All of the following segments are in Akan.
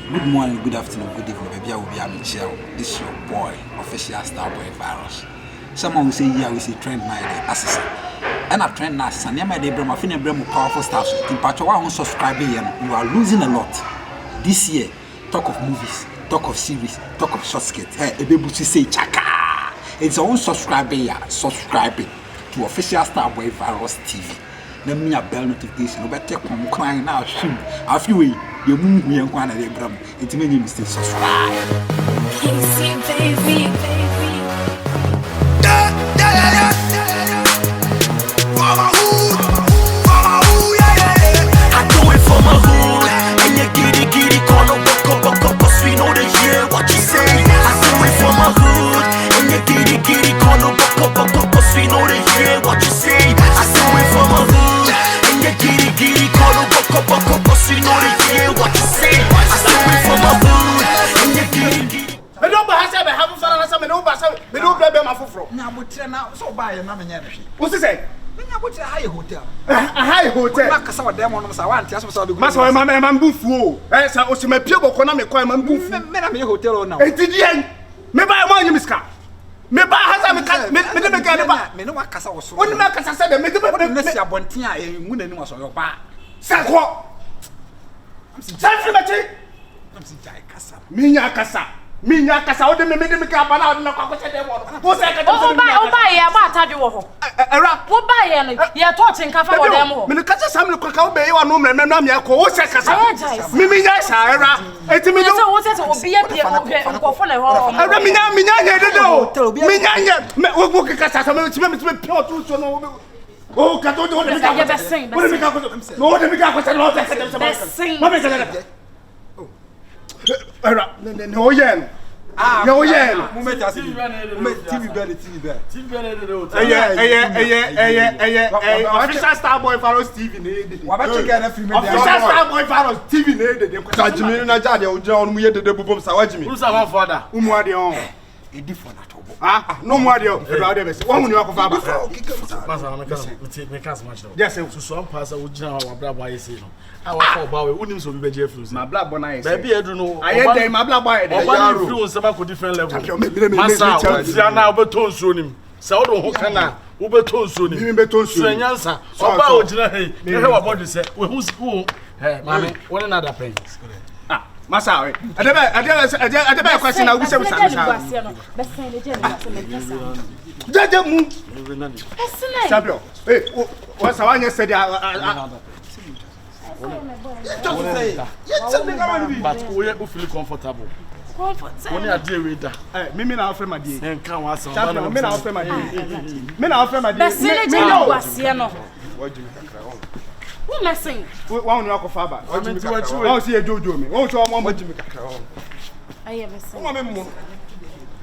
Good morning, good afternoon, good evening, baby. I will be Michelle. This is your boy, official Starboy Virus. Someone will say, yeah, we say trend my assassin. And a trend now, and my day, Brahma, Finna Brahma, powerful stars. In part, you are subscribing, you are losing a lot. This year, talk of movies, talk of series, talk of short skits. Hey, a baby to say, chaka. It's our own subscribing to official Starboy Virus TV. Let me a bell notification. But take one crying now, shoot. I feel you move me and one of the Bram. It's many mistakes. Subscribe. Easy, baby. For my hood, yeah. I do it for my hood. And you giddy, call up, cause we know the year what you say. I do it for my hood. And you giddy, call up, cause we know the year what you say. I do it for my hood. And you giddy, call up, cause we know the year what you say. I do it for my hood. And you giddy. Me don't have fun. Me don't blame my foot. Now, but now, so buy a man. What's he say? I went to a high hotel. A high hotel. I saw them on the one. Just was all the Master, my man, boofu. Eh, so she may people come and call my boofu. Men are hotel now. Eh, did you? Me buy one, Miss Car. Me buy has me car. Me no one casa was so. What the man can say? Me the Messi Bontia and Moon was on your bar. Sanko. I'm Casa. Minya Casa, what the me car bana na kwa kwa dem one. Who say ka dem? Oba ye ba ataju wo ho. Era. Wo ba ye no ye touch nka fa wo dem ho. Me no ka sam no kwa be wa no me me ko wo say kasa. Me minya sa era. Enti me do. Wo say obi ye pie nkofo na ho. Era minya ye dedo. Minya ye me wo kasa sa me pie o tu so no. Oh, ka to de me ka. What me ka ko? No, de me ka ko say no say. Mama say. Era, no yen. No yen. Moment TV bed. Official Starboy Virus TV ne. Wa ba check na film dey. Official Starboy Virus TV ne dey. Ka Jimmy na jade o jira onu ye dede bubom sa wa Jimmy. Who say one father? Umu ade on. Edi for na tobo. Ah, no mu ade o. Edo ade be say. Won hu ni akofa ba. Masa me can smash them. Yes, So some pass we jina wa bra boy say no. I wa for ba we unim so be je fruit. my black boy na yes. Baby edu no. I hear them my black boy dey. Oba ni free on sama ko different level. Masa o ti ana obeto nsuo nim. Se wo do ho kana obeto nsuo nim. Me beto nsuo. So nyansa. Oba o jina he. Me he wa body say we who eh mama one another pen. Masa we. Ade question na we say we say. Jaja mu. Champion. Eh, what's our answer there? But we feel comfortable. Only a day with that. Eh, me na offer my day. And can was Champion, me na offer my day. Me na offer my day. Besele je no kwasia no. What do you kakra on? Who messing? One no akofa ba. Won see ejojo me. Won so mo Jimmy kakra on. Aye besele. Won me mo.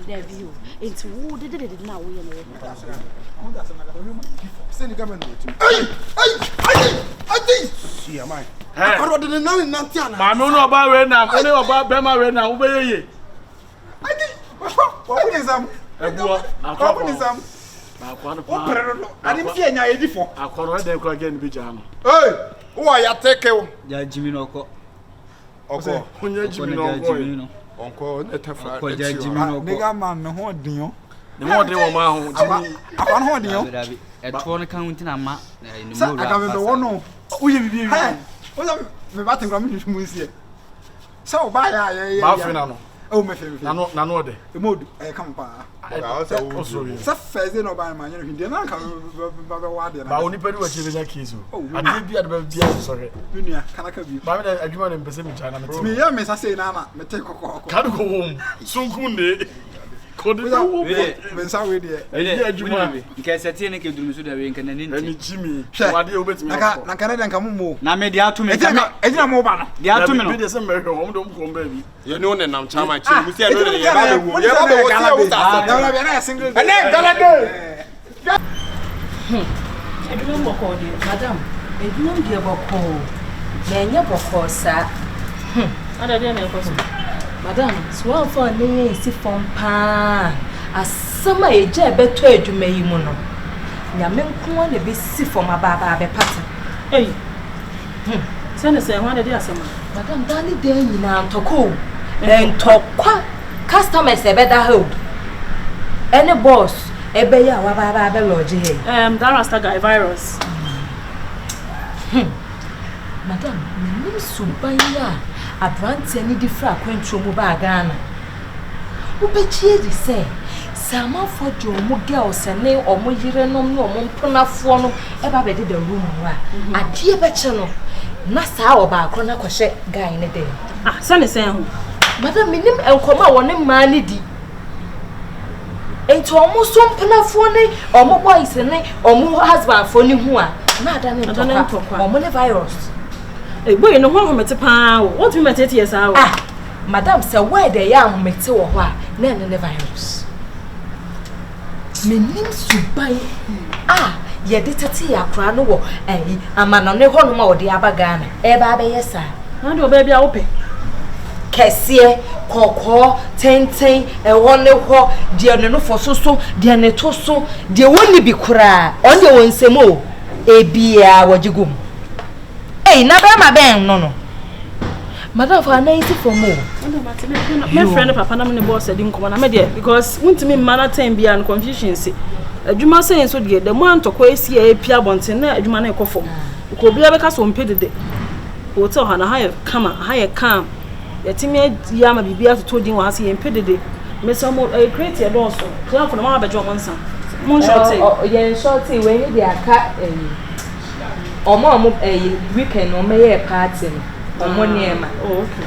There view. It's who did now we no. Send the government. Adi. See am I. I don't know nothing. Ma no no ba we na, only oba be ma we na, wo be ye. Adi. What is am? Ebuo, What is am? akwa no What pa. perero? Ani mi anya edi fo. Akwa no dey kwa again bi jano. Hey, who are you taking? Ja Jimmy no ko. Oko. Onye Jimmy no go. Onko na tafa. Ko ja Jimmy no ko. Nigga man me ho din yo. Ne mo dey wo ma ho Jimmy. Akwa no ho din yo. Eto no kan wunti na ma ni Sa mo aka me be wono. Uye bibi. Ola me ba ten kwa me hwehwe mu nsie. Sa o ba ya. Ba fe na no. O me fe. Na no dey. E mod e kam pa. Sa feze no ba ma nyere hwinde na ka ba wa de na. Ba oni pedi wa chi be kizo. Ade bi ade ba bia sorry. Dunia kana ka bi. Ba me da adwuma ne mpese mi chana me. Me ya me sa sei na na me te kokoko. Ka do ko wom. Sunkum ne. Ko de wo. Me sa we de. Ade adwuma. nke sete ne ke duru so da we nka na ni Ani Jimmy. Wade obetimi. Na kana de nka mo. na me dia to me Ejina mo ba no. dia to me no Bi de se me hwe wo do ko mba bi. You know the nam chama chi. We say no the ye ba be wo. Ye ba be wo see Na na be na single. Ene galade. Edwum boko de madam. Edwum de boko. Na enye boko sa. Ada dey na koso. Madam, so for na isi fom pa. Asama eje beto adwuma yi mu no. Nyame nko na be si fom aba be pata. Hey. Send say one dey asema. Madam Danny Day na ntoko. Ntokwa customers ebeda hold. Any boss ebe ya wa ba be lodge here. That Rasta guy virus. Madam, me subaya abrante ani di fra kwentro mu ba Ghana. Ubechie di say Sama for jo mu girls ene omo yire nom no omo mponafo no e ba be de the room wa. Ade be che no na saa oba akro na kwhye guy ne dey. Sane sen ho. Madam minim enkoma woni ma ne di. Ento omo so mponafo ne omo boys ne omo husband fo ni hu a na ada ne ntokwa omo ne virus. Boy no ho mete pa o. What me mete yes a o. Madam say where dey ya ho mete wo ho a na ne virus. Menim subai ye de tete ya kra no wo amana ne ho no ma wo de abagana e ba be yesa na de oba bia wo pe kese kokko tenten e wo ne ho de ne no fososo de ne toso de woni bi kra on de wonsem o e bia wajigum na ba ma ben no Madam for na isi for mo. My friend papa na me boss edi nkomo na me dey because wuntimi mana time bia no confusion si. Adwuma say so dey the mo antokwa esi e pia bonten na adwuma na ekofo. Ko bia be ka so mpedede. Hotel ha na ha kama ha calm. Yetimi ya ma bibia to din wa se mpedede. Me so mo create your door so. Clan for na ma bejo monsa. Mon shorty. Yen shorty we ni dey aka omo weekend no me ye party. Okay.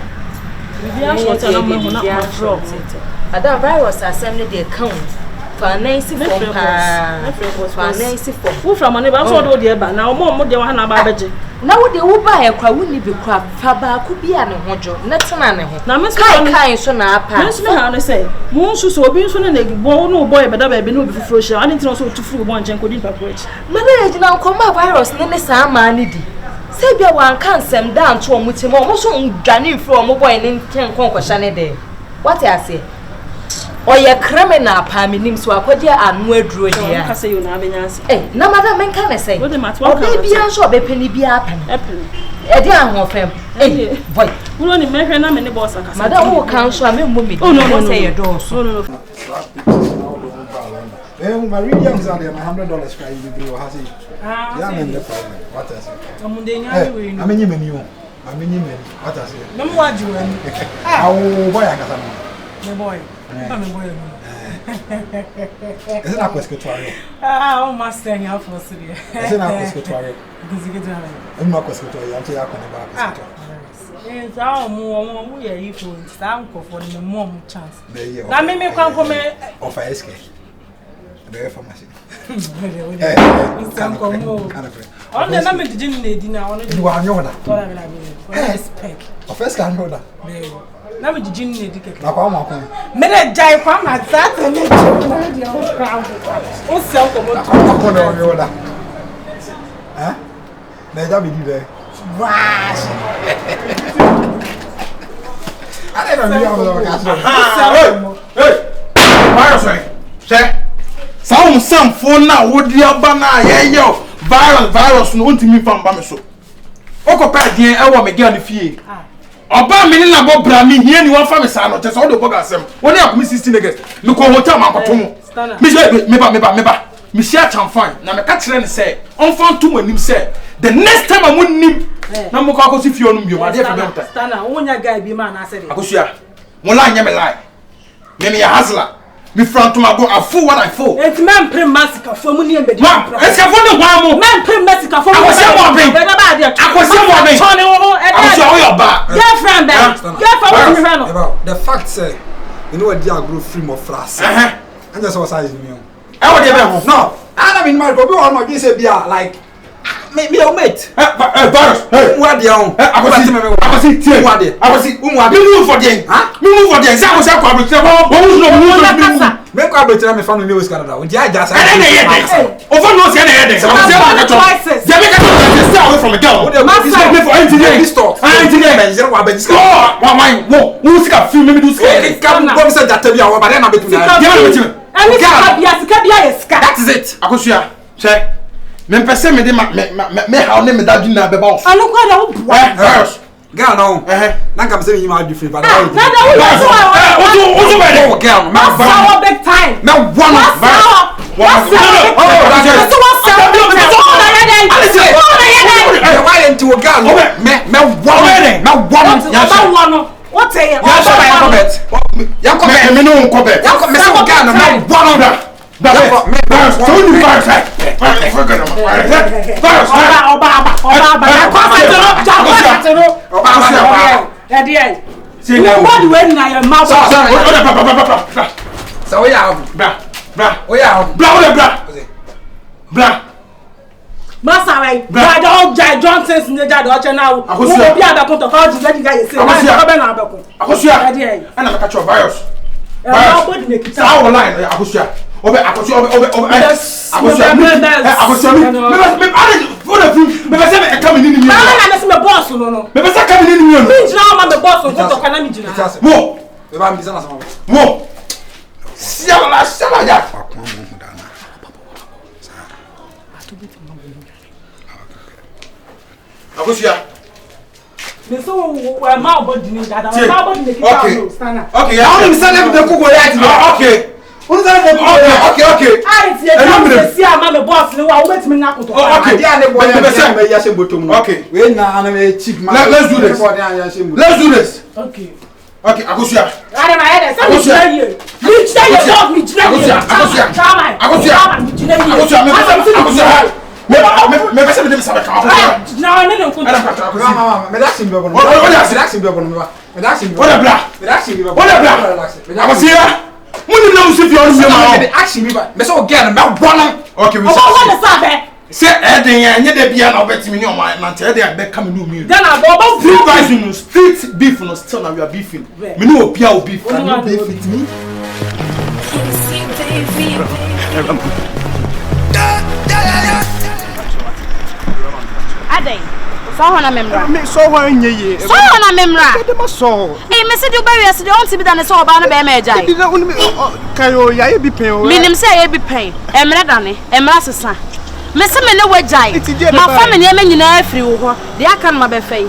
Ada virus assembly dey count. Finance for finance for. Who from money ba so do dey ba na omo dey wa na ba beje. Na wo dey wo ba e kwa woni bi kwa fa ba ku bia ne hojo. Na tena ne ho. Na me so kai so na apa. Me so me ha no say. Mo nsu so obi nso na bo no boy beda ba bi no bi fufuro hia. Ani ntina so tufuru bo nchen ko din papoch. Na na ejina nkoma virus ne sa ma ni di. Say bia wan kan sem down to omutim o so ndwane fru o mo boy ne nten konkosha ne de what I say oye criminal pa minim so akwaje anu aduro dia ka say you na abenyansi na madam men kan say o bia so obepeni bia apa e de ahofem boy wo ni mehwe na me ne boss akasa madam wo kan so amemmo mi no say you do so no my Williams are there, $100 cry you do has it. Yeah, I'm the problem. What is it? I'm in you. What is it? No what you want. Oh boy, I got my boy. I'm a boy. Isn't that pescatorio? Oh, master, you have for Syria. Isn't that pescatorio? Because you get I'm not pescatorio until I come back. It's our more we are equal. Stand for the mom chance. Now, maybe come from of a SK. Very pharmacy. On the number did you need now? You are your spec. Of first can order. Now did you need to get a minute die from that and also come on your order. Eh? Never be there. Wash. I don't know. Hey! Say. Some phone now would you abana yo virus no ntimi famba me so okopa den e wo me girl ne fie oba me na bo bra me hie ni won fa me sa no tese o do boga asem woni akomi 16 niggas me ko hotel man koto mo me ba me share chamfan na me ka kire ne say on fan to manim say the next time am nim na mo ko akosi fie onum bio ma dey for benta stand na wonya guy bi ma na say akosua mo la nya me lie me ya hasla me front to my go I fool what I fool. It's man prim massacre for money and bed. It's a phone one man prim massacre for I was your girlfriend. The fact say you know what they are grow free more fast. And that's what size me. No. I mean my go on my this be like me o mate. Virus. What they on? I was see what they. I was see me move for them. Me move for them. Say I was kwa me kwa betra me family news Canada. We just over no say na head. Say me ka stay away from the girl. Me for engineering store. Engineering zero wa be discuss. Wo sika film me do sika. Come go say that be our but na betu na. That is it. Akosua. Say me pese me de me how ne me dadun na be ba. Anu kwa da wo virus. Girl no. Na kam say you ma different but also better. Girl, that's our big time. Now one of what say you? Masaway, bra dog Jai Johnson's ne dad o now. Wo bi abekun to ka ji guys say. Na be na abekun. Akosua. Ana me catch your virus. Virus. How line akosua. Obe akosua obe. Akosua. Me say me come in ni. Na me boss no. Me say come in ni. Me jina ma me boss ko to kana mi jina. Mo. Me ba mi sana sama. Mo. Siala ya. Akosua. Me so we ma body ni dada. Ma body ni kita stand. Okay, I want to send them the cook right. Okay. Okay. I see am me boss ni wa wo betimi na koto. Okay. Dia ne boy ya se botom. Okay. We na ana me chief man. Let's do this. Okay. Okay, Akosua. Ara ma head say me try you. Me try you dog me try you. Akosua. Me pesa me dem sabe ka. Na ne no ko. Mama, me da sim be bono. Me da sim. Akosua. Muni na usi fi onu ma. Me action me ba. Me so girl me bono. Okay, we say Eden ya nye de bia na obetimi ni o ma na nte de be come no mi. Then I go street guys no street beef no still na we are beefing. Me no opia o beef. Can you beef with me? Adey. So hona memra. Me so hona nyeye. So hona memra. De ma so. Eh me se di oba wiase de on ti bi da ne so oba no be ma ejai. Di na uni kayo ya e bi pen o. Minim se ya e bi pen. Emra dane, emra sesa. Me se me ne wajai. Ma fa me ne nyina afiri wo ho. De aka no ma be fai.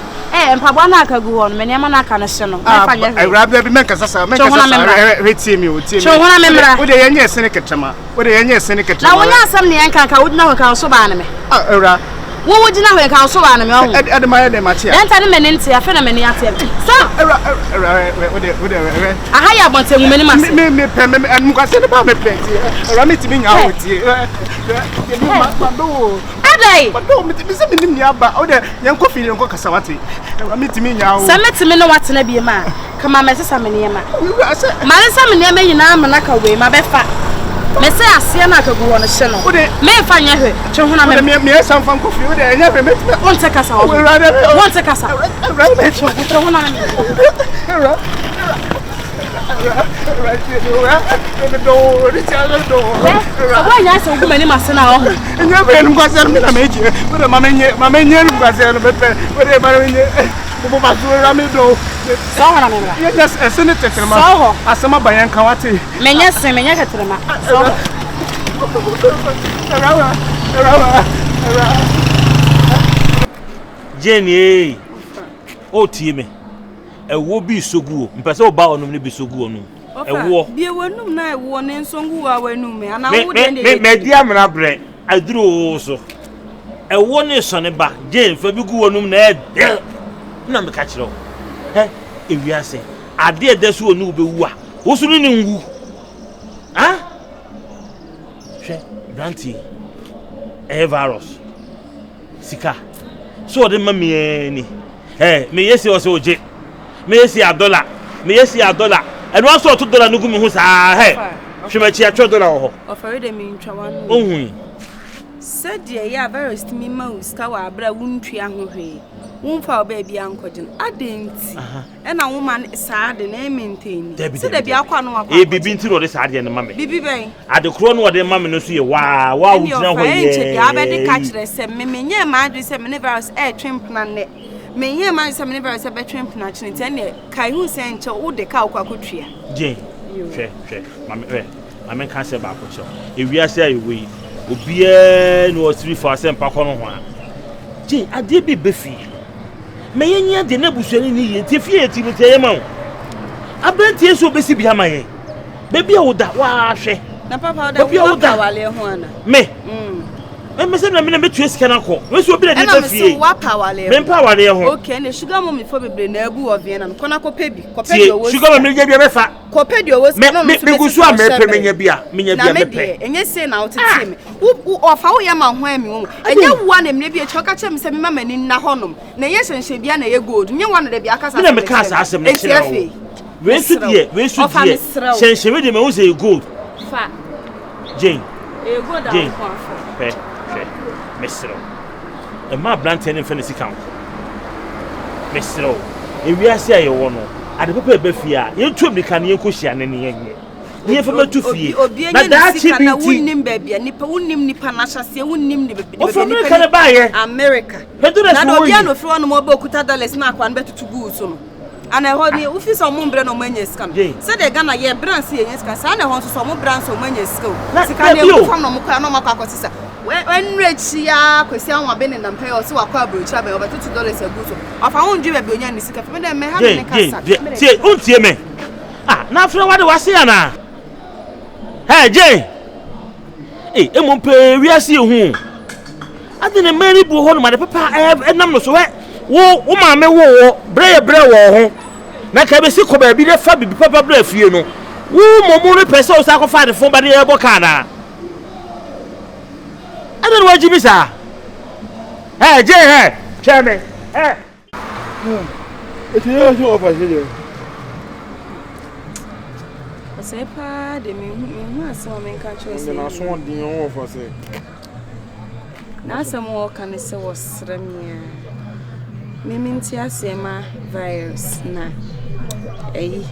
Mpabo na aka gu ho no me ne ma na aka no hye no. Me fa nya. Awra bi me kasa sa, me kasa sa. Retie mi o tie mi. So hona memra. Wo de yenye sene ketema. Na wonya asam ne yanka ka wo dina ho ka so ba ne me. Awra. Wo wojina ho ka so ba na me ho. Edema de machi. Enta ne me ne ntia fe na me ne ate. So wo de aha ya bonte mu me ni mase. Me pe me anu ka se ne ba me plenty. Ora me ti mi nya ho tie. Adey. Bado me ti se me nim nya ba. Wo de yen ko fi yen ko kasa wate. Ora me ti mi nya ho. Se me ti mi no wate na bi ma. Kama me sesa me ne ma. Ma ne sa me ne ma nyina ma na ka we ma be fa. Me say asia na ka gu ho no hye no. Me fa nya hwe. Twe ho na me. Me san fan ko fi wo de enya me me. Won te kasa wo. Won te kasa. Me twe ho na me. Why you so many masana ho? Enya be num kwase me na meji. Wo de mama nye num kwase no bepe. Wo de mama nye. Bo ba so ra me do. So ho na me ra. Yes, esene tetrema. So ho. Asema bayan kan wate. Menya se menya tetrema. So ho. Jenny, o tie me. Ewo bi sogu o. Mpese o ba onum ne bi sogu onum. Ewo. Bi wonum na ewo ne nsongu wa wanum me. Ana wo de ne. Me di amna bre. Aduro so. Ewo ne so ne ba. Jane fa bi gu onum na e. Na me ka kire o. Ewiase. Ade edesu onu be wu a. Wo sunu ni nwu. Ha? Hwe, Branty. Virus. Sika. So de mami ni. Me yesi o se oje. Me yesi $1. Me yesi $1. And one sort $2 no gumi hu sa hwe ma chi $2 ho. Ofere de me ntwa wan. Ohun. Said ye ya virus to me ma uska wa abra wuntwi ahohwe. Wonfa oba bia ankodin. Adenti. E na woman saa de na maintain. Se de bia kwa no akwa. Bibi nti ro de saa de ne mame. Bibi ben. Ade kro no de mame no so ye wa wujina ho ye. Enche bia be de ka kire se me menye ma adu se me ne virus twemp na ne. Menye ma se me ne virus be twemp na chine tene kai hu se enche wo de ka akwa kotua. Jane. Hwe. Mame kan se ba akotio. Ewiase ayewe. Obie no 3 for asem pa kono ho a. Jane ade bi befi. me yenya de na busuani ni ye ti fie ti mete ye ma wo abrantie so besi bia ma ye baby a wo da wa hwe na papa da wo da wale ho ana me me se na me na metu esika na ko we so obi na de fie wa pa wale me pa wale ho okay ne sugar mom fo bebre na abu ovie na no kona ko pebi ko pedi owo sugar mom nya bia be fa ko pedi owo no me gusu a me pe menya bia me pe enye se na wo tete me ofa wo ya ma ho ami wo enye wo na me bia choka che me se me mama ni na honom na ye hyenhye bia na ye gold nye wo na de bia kasa na me kasa asem na kira we su die hyenhye me de me wo say gold fa Jane gold da ko pe Mr. E ma brante ne fancy count. Mr. E wi ase aye wo no. Ade papa e ba fie a ye twom ni kan ye kohia ne ne ye. Ye fa matu fie. Na da chi bi na wonnim ba bia nipa wonnim nipa na hyase wonnim ni be. O fa America ne ba ye. America. Na do bia no fro no mo ba okuta dollars na akwa na betutu gu so no. Ana ho ni office o mo mbre no manya scam. Se de Ghana ye branch ye nyesika sa na ho so mo branch o manya scam. Sika ne ku fam no mo kwa no makwa akotisa. When Rechia, Christian, one been in the pay or so a carbon travel over $2 a good. Of our own dream, a billion is a me have me. Ah, now for what was here now. Hey, Jay. Hey, I'm on pay, we are seeing whom. I didn't marry Buhon, my papa, I have a number so wet. Whoa, woman, may war, bray, Like I be sick of be the Fabi, Papa Breath, you know. Woo, more person sacrifice the phone by the Bocana. I don't know what Jimmy sir. Hey, Jay, hey, chairman. Hey. It's a over here. I say, pa, de me, so me catch you. And I saw the offer say. Now some more can say was Ramia. Mimintia sema virus na. Eh,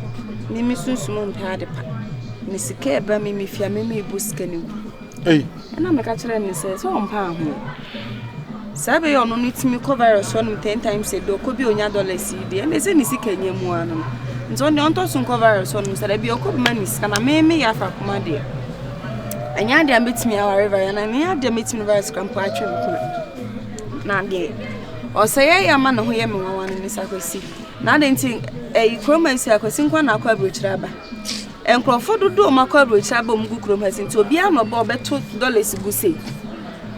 Mimi soon soon had a pa. Miss Keba, Mimi, Fia, Mimi Buskani. Hey. And I'm a catcher and says, oh, I'm Sabe on it me cover us 10 times a do could be on your dollar CD and they say Nisi Kenya Muanum. And so on to cover us on Mr. Be a good man is can I me Yafa Commander. And Yadia meets me however, and I near the meets me very scrampatry. Now, dear. Or say, a man who am one in this I could see. Now, then, a chromancy I could sing one aquabridge rubber. And Crawford do my coverage album Gukrum has into a piano bob at $2 goosey.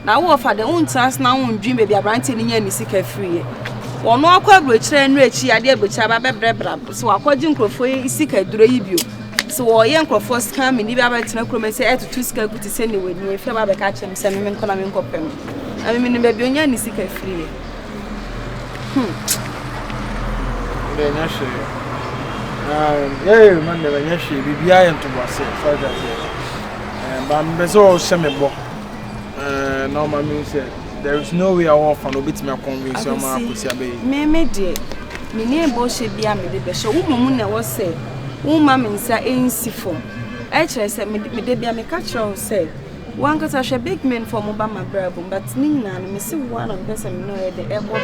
Now, what for the own chance now on dream baby a branching in any sick free. Or no coverage and rich, I did with Chabba, so I called Jim Crawford is sick at Drabio. So, young Crawford come in, if I went to Necromancy to 2 scale to send away near Fabba catch him, send him and call him copper. I mean, baby, any sick free. Yeah, man, never yet be behind to was it. But I'm so semi-book. No, my said there is no way I want for no bit me convince your man to say, me, dear. Me name Boshi be a me the show. Woman was said, woman is a insifo. Actually, said me, Debbie, me catch her said. One got a big man from Obama Brabum, but Nina and Miss one of person know the airport.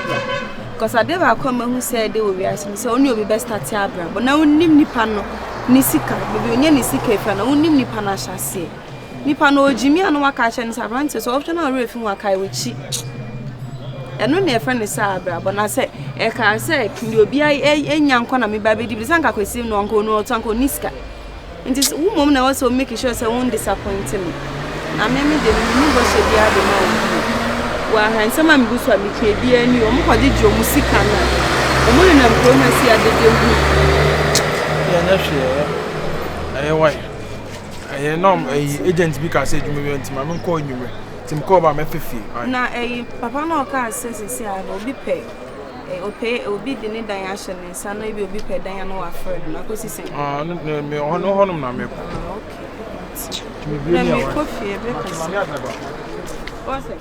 Because I never come who said they will be asking, so only be best at Tabra. But now, Nipano, Nisika, maybe Nisika, and only Nipana shall say. Nipano, Jimmy, and Wakash and Savant is often a riff in Wakai with she. And when their friend is Sabra, but I say, Eka say, you'll be a young corner, me baby, the Zanka could see no uncle, no uncle Niska. And this woman also making sure I won't disappoint me. I mean, the new was a dear the well, and some man goes to be KB and you almost did your music. I'm only a grown as he had the yeah, why? I know agent because I said you went to my mom calling you. Tim call by my 50. Now, a papa no car says, I will be paid. It will be the need Diana and son will be paid Diana or Fred. And I could say, oh, no, no, okay. Let me coffee. What's it?